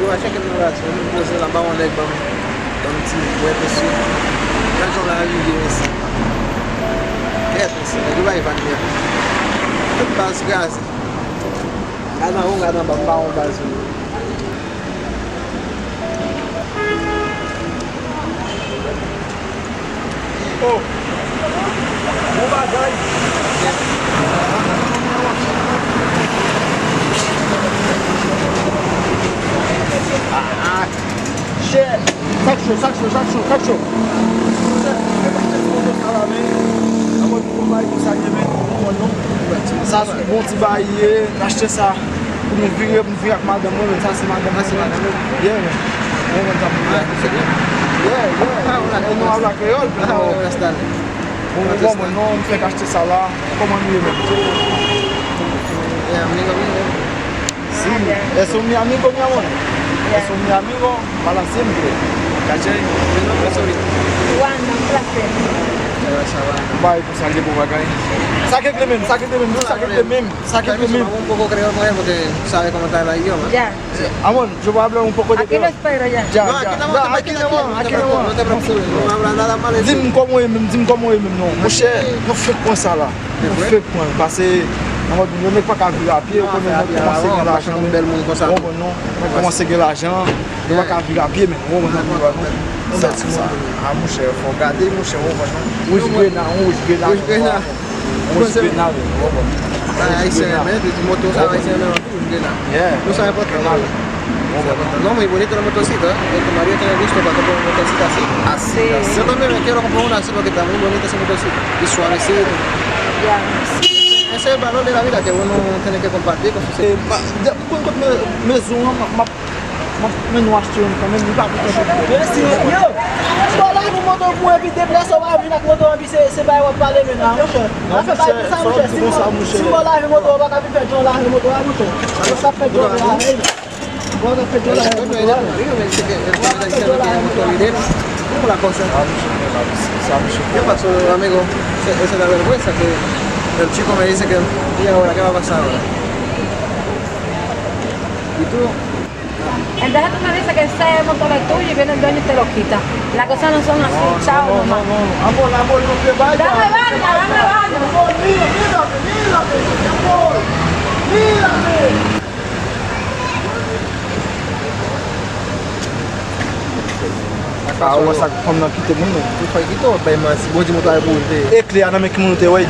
eu achei que ele não era assim. Eu não lá, um leg, um time, o EPC. Já jogar ali, assim. Quieto, assim, ele vai mesmo. Tudo base, gás. Cada um base. Oh, vou bagulho. Shit. Sac chaud. Ça, c'est bon petit bail, acheter ça. Pour nous virer avec madame, ça c'est madame. Yeah, non, à la créole, non, on fait acheter ça là. Comment mieux sí, es un mi amigo, mi amor. Es un mi amigo para siempre. ¿Cachai? Wanda, un placer. Vai por salir por acá. Saque de mim. Un poco creo con él porque sabe cómo está el idioma. Ya. Amor, yo voy a hablar un poco de Aquí lo espero ya. No, aquí no te preocupes, no habla nada mal de ti. Dis-moi comment il m'aime, non. Mon cher, non fais point ça là. Non fais point, parce que on n'est pas qu'à vivre à pied, on commence à gagner l'argent. On commence à gagner l'argent, on va qu'à vivre à pied, mais on va ça. Ah, mon cher, faut regarder, mon cher, on va non. Hoje Grenal. Aí você é mesmo, de motor sabe aí você é mesmo. Não sabe para nada. No, muy bonito la motocicleta. Tu marido tiene visto cuando compra una motocicleta así. Así. Yo también me quiero comprar una así porque está muy bonita esa motocicleta. Y suavecita. Ya. Ese es el valor de la vida que uno tiene que compartir con sus hijos. Mas não acho que também não dá para Esse eu vou lá no motor com o depressa, eu vou vir na motor, você vai falar mesmo, não, chefe. Não, vai pensar no chefe. Se eu lá no motor, vai vir pedindo lá no motor, não, chefe. Vai ficar pedindo lá, ele. Bota pedindo lá no motor. ¿Cómo la cosa? ¿Qué pasó, amigo? Esa es la vergüenza que el chico me dice que... ¿Y ahora qué va a pasar ahora? ¿Y tú? Entonces tú me dices que ese motor es tuyo y viene el dueño y te lo quita. Las cosas no son así, chao, mamá. Amor, no te vayas. Dame baña. Amor, mírame, amor. Mírame. Ah, essa fome aqui tem muito. Tu faz aqui todo, mas se vou de motor é bom. É claro, não é que muito é, ué.